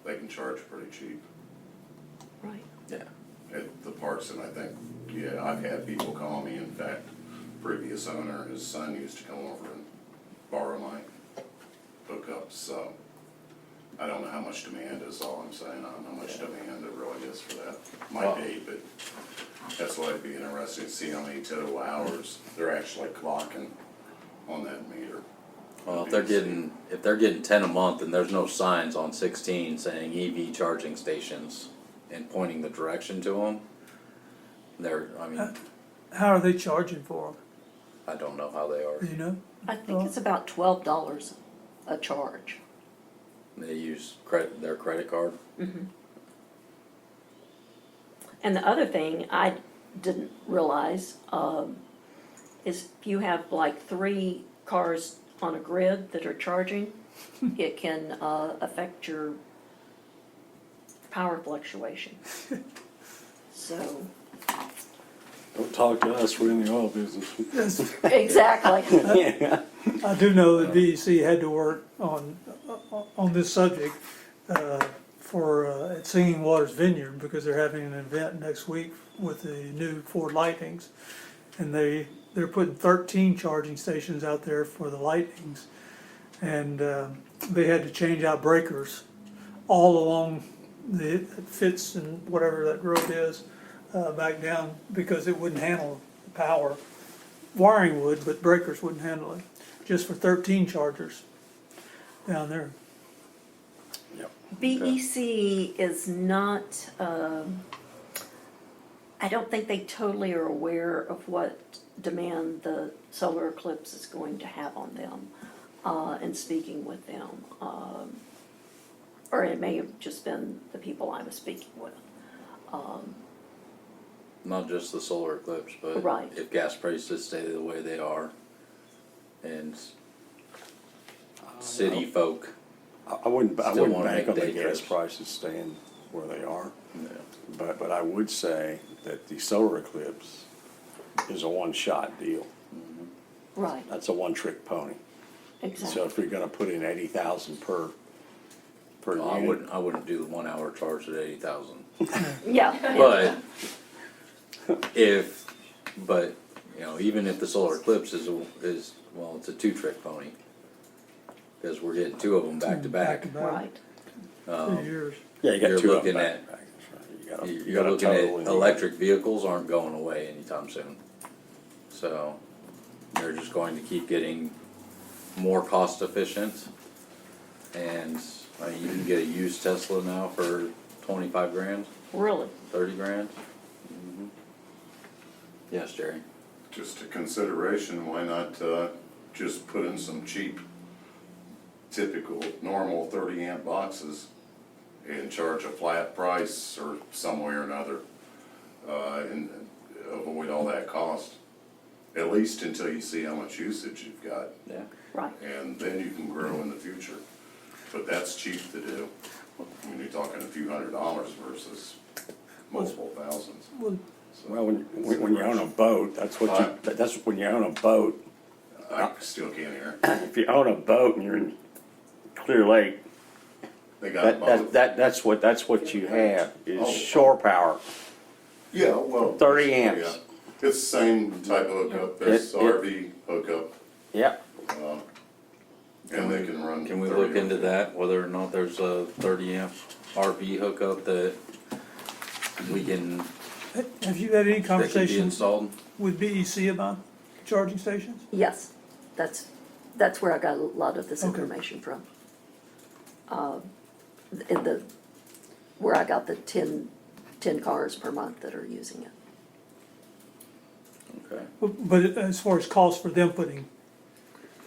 E: they can charge pretty cheap
B: right.
A: Yeah.
E: at the parks. And I think, yeah, I've had people call me. In fact, previous owner, his son used to come over and borrow my hookups. So I don't know how much demand is, all I'm saying. I don't know how much demand there really is for that. Might be, but that's why it'd be interesting to see how many total hours they're actually clocking on that meter.
A: Well, if they're getting 10 a month and there's no signs on 16 saying EV charging stations and pointing the direction to them,
C: How are they charging for them?
A: I don't know how they
C: Do
A: are.
C: you know?
B: I think it's about $12 a charge.
A: They use their credit card.
B: And the other thing I didn't realize, is if you have like 3 cars on a grid that are charging, it can, affect your power fluctuation. So,
F: Don't talk to us, we're in the oil business.
B: exactly.
F: Yeah.
C: I do know that DEC had to work on this subject at Singing Waters Vineyard, because they're having an event next week with the new Ford Lightnings, and they're putting 13 charging stations out there for the Lightnings, and they had to change out breakers all along the Fitz and whatever that road is back down, because it wouldn't handle the power. Wiring would, but breakers wouldn't handle it, just for 13 chargers down there.
F: Yep.
B: BEC is not, I don't think they totally are aware of what demand the solar eclipse is going to have on them, and speaking with them. Or it may have just been the people I was speaking with.
A: Not just the solar eclipse, but
B: Right.
A: if gas prices stay the way they are and city folk,
F: I wouldn't
A: Still wanna
F: bank
A: make
F: on the
A: day
F: gas
A: trips.
F: prices staying where they are,
A: yeah,
F: but I would say that the solar eclipse is a one-shot deal.
B: Right,
F: That's a one-trick pony. So
B: exactly.
F: if you're gonna put in 80,000 per
A: I
F: unit,
A: wouldn't do the 1 hour charge at 80,000.
B: Yeah.
A: But even if the solar eclipse is well, it's a 2-trick pony. Because we're getting 2 of them back to back.
B: Right,
C: 2 years.
F: yeah, you got
A: You're
F: 2 of
A: looking
F: them
A: at-
F: back. That's right. You got a- you
A: You're
F: got a
A: looking at
F: total in the-
A: electric vehicles aren't going away anytime soon. So they're just going to keep getting more cost efficient. And you can get a used Tesla now for 25 grand,
B: really.
A: 30 grand. Yes, Jerry.
E: Just a consideration, why not just put in some cheap, typical, normal 30-amp boxes and charge a flat price or some way or another, and avoid all that cost. At least until you see how much usage you've got,
A: Yeah.
B: Right.
E: and then you can grow in the future. But that's cheap to do. I mean, you're talking a few $100s versus multiple thousands.
C: Well,
E: So
F: Well, when
E: it's
F: when you own a boat, that's what you, that's when you own a boat.
E: I still can't hear.
F: If you own a boat and you're in Clear Lake,
E: They got both.
F: that's what you have, is
E: Oh.
F: shore power.
E: Yeah, well.
F: 30
E: yeah.
F: amps.
E: It's the same type of hookup, there's RV hookup,
F: Yep.
E: and they can run.
A: Can we
E: 30
A: look into
E: amp.
A: that, whether or not there's a 30-amp RV hookup that we can,
C: have you had any
A: that can be
C: conversations
A: installed?
C: with BEC about charging stations?
B: Yes, that's where I got a lot of this
C: Okay.
B: information from. In the, where I got the 10 cars per month that are using it.
A: Okay.
C: But as far as cost for them putting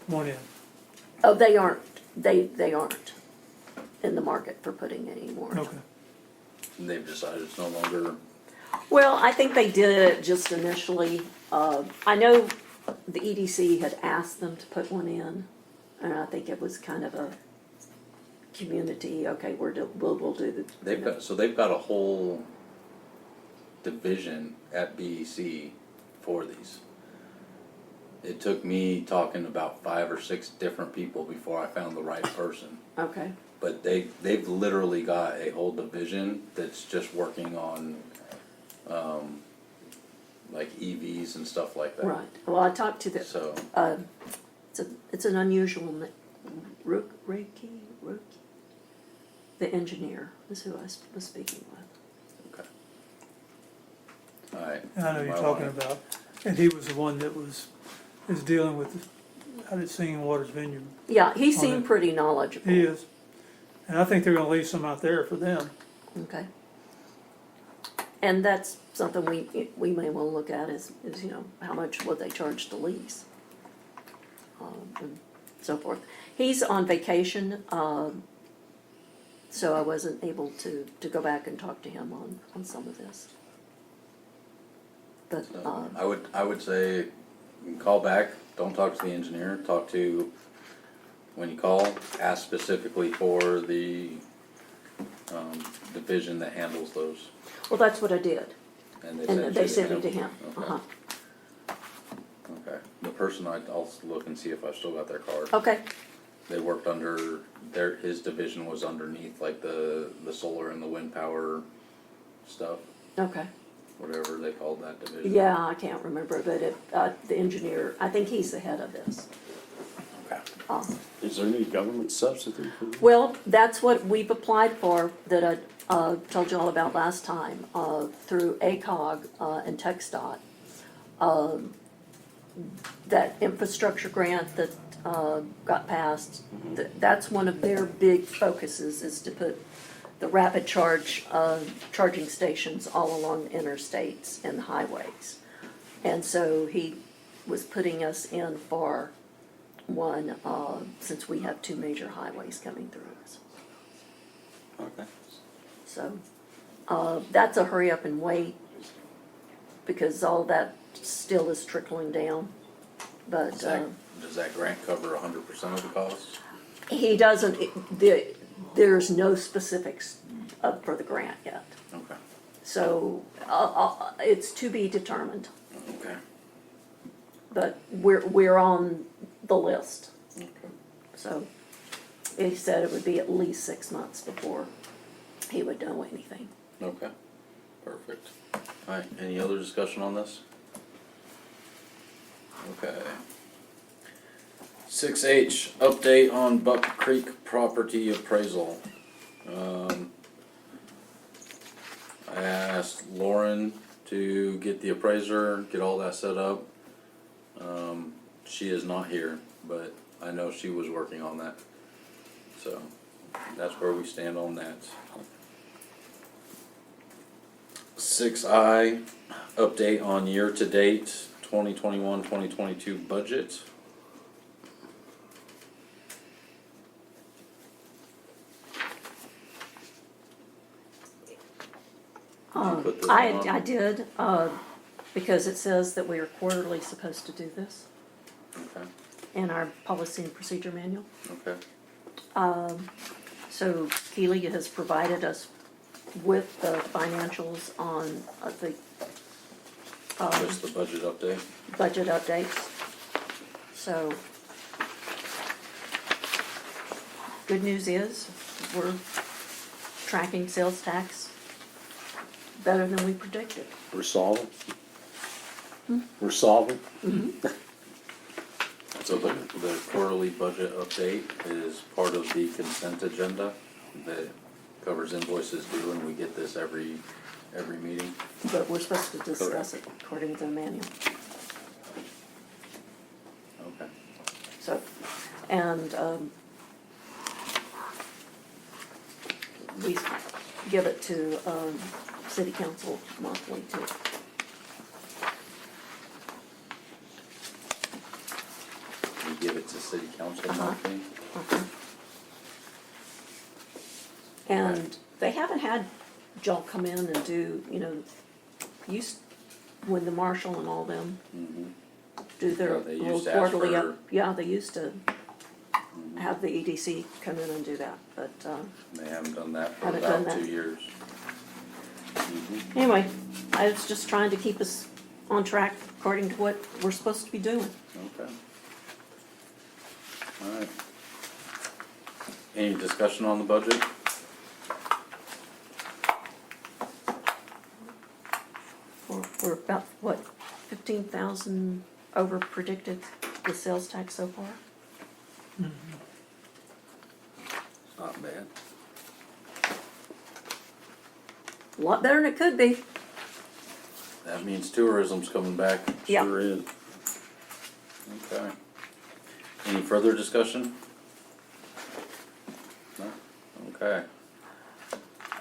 C: one in,
B: Oh, they aren't in the market for putting any more.
C: okay.
A: And they've decided it's no longer,
B: Well, I think they did it just initially. I know the EDC had asked them to put one in, and I think it was kind of a community, okay, we'll do the.
A: they've got a whole division at BEC for these. It took me talking about 5 or 6 different people before I found the right person.
B: Okay,
A: But they've literally got a whole division that's just working on, like EVs and stuff like that.
B: right. Well, I talked to the,
A: So,
B: it's an unusual, Ricky, the engineer is who I was speaking with.
A: okay. Alright.
C: I know you're
A: My
C: talking
A: wife.
C: about, and he was the one that is dealing with, out at Singing Waters Vineyard.
B: Yeah, he
C: On
B: seemed
C: it.
B: pretty knowledgeable.
C: He is. And I think they're gonna leave some out there for them.
B: Okay. And that's something we may wanna look at is, how much would they charge to lease? And so forth. He's on vacation, so I wasn't able to go back and talk to him on some of this. But,
A: So, I would say, you can call back, don't talk to the engineer, talk to, when you call, ask specifically for the, division that handles those.
B: well, that's what I did,
A: And
B: and they sent me to him,
A: Okay.
B: uh-huh.
A: Okay, the person, I'll look and see if I've still got their card.
B: Okay,
A: They worked under, his division was underneath, like the solar and the wind power stuff,
B: okay.
A: whatever they called that division.
B: Yeah, I can't remember, but the engineer, I think he's the head of this.
A: Okay.
F: Is there any government subsidy for this?
B: Well, that's what we've applied for, that I told you all about last time, through ACOG and TxDOT. That infrastructure grant that got passed, that's one of their big focuses, is to put the rapid charging stations all along the interstates and highways. And so he was putting us in for one, since we have 2 major highways coming through us.
F: Okay.
B: So, that's a hurry up and wait, because all that still is trickling down. But,
A: Does that grant cover 100% of the costs?
B: he doesn't, there's no specifics for the grant yet.
A: Okay.
B: So, it's to be determined,
A: Okay.
B: but we're on the list.
A: Okay.
B: So, he said it would be at least 6 months before he would know anything.
A: Okay, perfect. Alright, any other discussion on this? Okay. 6H, update on Buck Creek property appraisal. I asked Lauren to get the appraiser, get all that set up. She is not here, but I know she was working on that. So, that's where we stand on that. 6I, update on year-to-date 2021-2022 budget. you put this
B: I
A: on?
B: did, because it says that we are quarterly supposed to do this
A: Okay,
B: in our policy and procedure manual.
A: okay.
B: So Keely has provided us with the financials on the
A: Just the budget update.
B: budget updates. So, good news is, we're tracking sales tax better than we predicted.
F: We're solving. We're solving.
A: So the quarterly budget update is part of the consent agenda that covers invoices due, and we get this every meeting.
B: But we're supposed to discuss it according to the manual.
A: Okay.
B: So, and we give it to city council monthly too.
A: We give it to city council
B: Uh-huh.
A: monthly.
B: Okay. And they haven't had Joel come in and do, when the marshal and all them do their
A: Yeah, they
B: little
A: used to ask
B: quarterly
A: for-
B: up. Yeah, they used to have the EDC come in and do that, but,
A: They haven't done that for
B: Haven't done
A: about
B: that.
A: 2 years.
B: anyway, I was just trying to keep us on track according to what we're supposed to be doing.
A: Okay. All right. Any discussion on the budget?
B: We're about, what, 15,000 over predicted the sales tax so far?
F: Not bad.
B: A lot better than it could be.
A: That means tourism's coming back.
B: Yeah.
F: Sure is.
A: Okay. Any further discussion? No? Okay.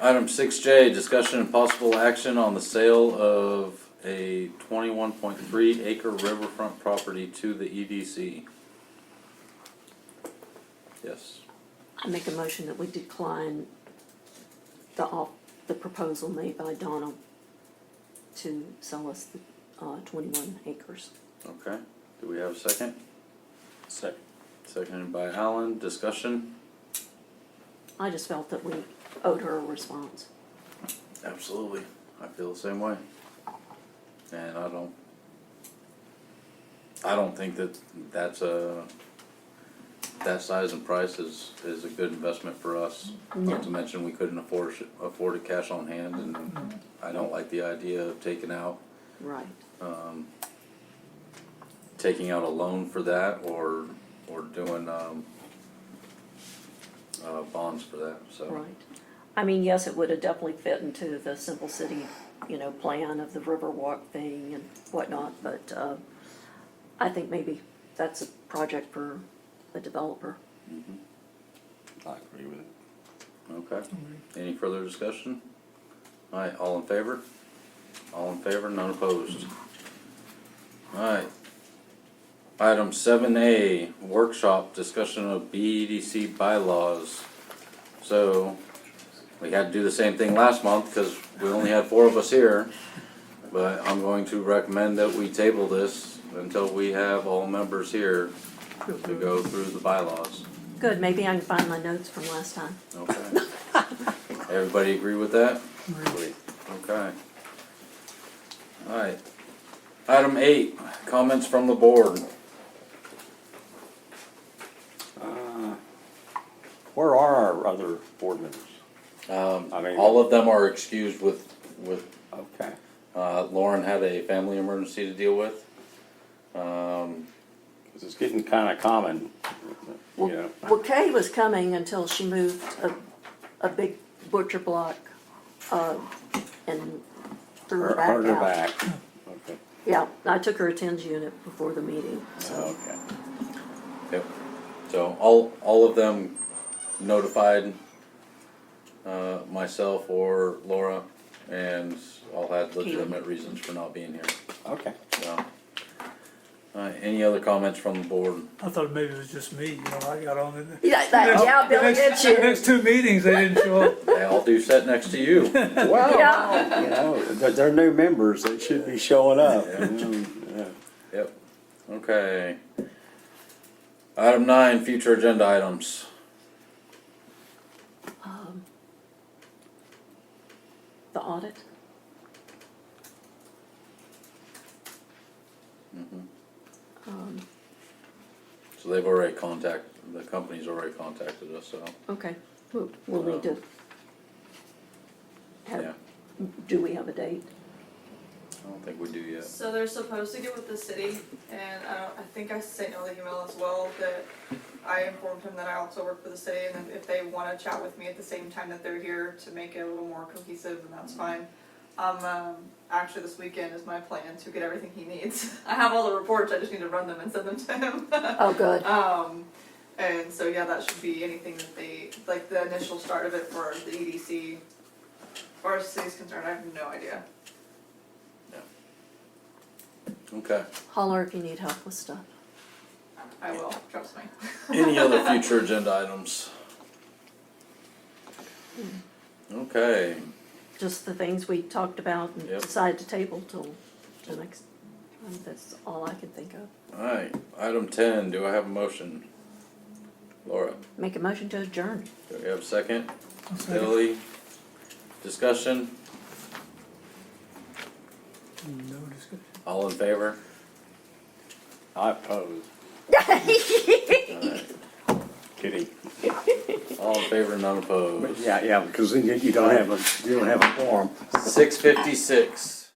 A: Item 6J, discussion and possible action on the sale of a 21.3 acre riverfront property to the EDC. Yes.
B: I make a motion that we decline the proposal made by Donna to sell us the 21 acres.
A: Okay. Do we have a second?
F: Second.
A: Seconded by Alan. Discussion?
B: I just felt that we owed her a response.
A: Absolutely. I feel the same way. And I don't think that size and price is a good investment for us.
B: No.
A: Not to mention we couldn't afford it cash on hand, and I don't like the idea of taking out
B: Right.
A: a loan for that or doing bonds for that. So
B: Right. I mean, yes, it would have definitely fit into the Simple City, plan of the Riverwalk thing and whatnot, but I think maybe that's a project for a developer.
F: I agree with it.
A: okay. Any further discussion? All right. All in favor? All in favor. None opposed. All right. Item 7A, workshop, discussion of BEDC bylaws. So, we had to do the same thing last month because we only had 4 of us here. But I'm going to recommend that we table this until we have all members here to go through the bylaws.
B: Good, maybe I can find my notes from last time.
A: Okay. Everybody agree with that? Okay. All right. Item 8, comments from the board.
F: Where are our other board members? I mean-
A: All of them are excused with,
F: Okay.
A: Lauren had a family emergency to deal with.
F: 'Cause it's getting kind of common, you know.
B: Well, Kay was coming until she moved a big butcher block, and threw her back out.
F: Hurt her back. Okay.
B: Yeah, I took her a TENS unit before the meeting, so.
F: Okay.
A: Yep. So all of them notified myself or Laura, and all had legitimate reasons for not being here.
F: Okay.
A: So, Any other comments from the board?
C: I thought maybe it was just me, I got on it.
B: Yeah, Billy, it's
C: The
B: you.
C: next two meetings, they didn't show up.
A: They all do sit next to you.
F: Well,
B: Yeah.
F: you know, they're new members, they should be showing up. Yeah.
A: Yep. Okay. Item 9, future agenda items.
B: The audit.
A: So the company's already contacted us, so,
B: Okay, we'll need to
A: yeah.
B: have, do we have a date?
A: I don't think we do yet.
G: So they're supposed to get with the city, and I think I sent y'all the email as well, that I informed him that I also work for the city, and if they wanna chat with me at the same time that they're here to make it a little more cohesive, then that's fine. Actually this weekend is my plan to get everything he needs. I have all the reports, I just need to run them and send them to him.
B: Oh, good.
G: And so, yeah, that should be anything that they, like the initial start of it for the EDC. As far as the city's concerned, I have no idea.
A: Okay.
B: Holler if you need help with stuff.
G: I will, trust me.
A: Any other future agenda items? Okay.
B: Just the things we talked about and
A: Yep.
B: decided to table till the next, that's all I can think of.
A: Alright, item 10, do I have a motion? Laura,
B: Make a motion to adjourn.
A: do we have a second?
C: I'll second.
A: Billy, discussion,
C: No discussion.
A: all in favor?
F: I oppose.
A: Alright,
F: Kidding.
A: all in favor, none opposed.
F: Yeah, because then you don't have a quorum.
A: 6:56.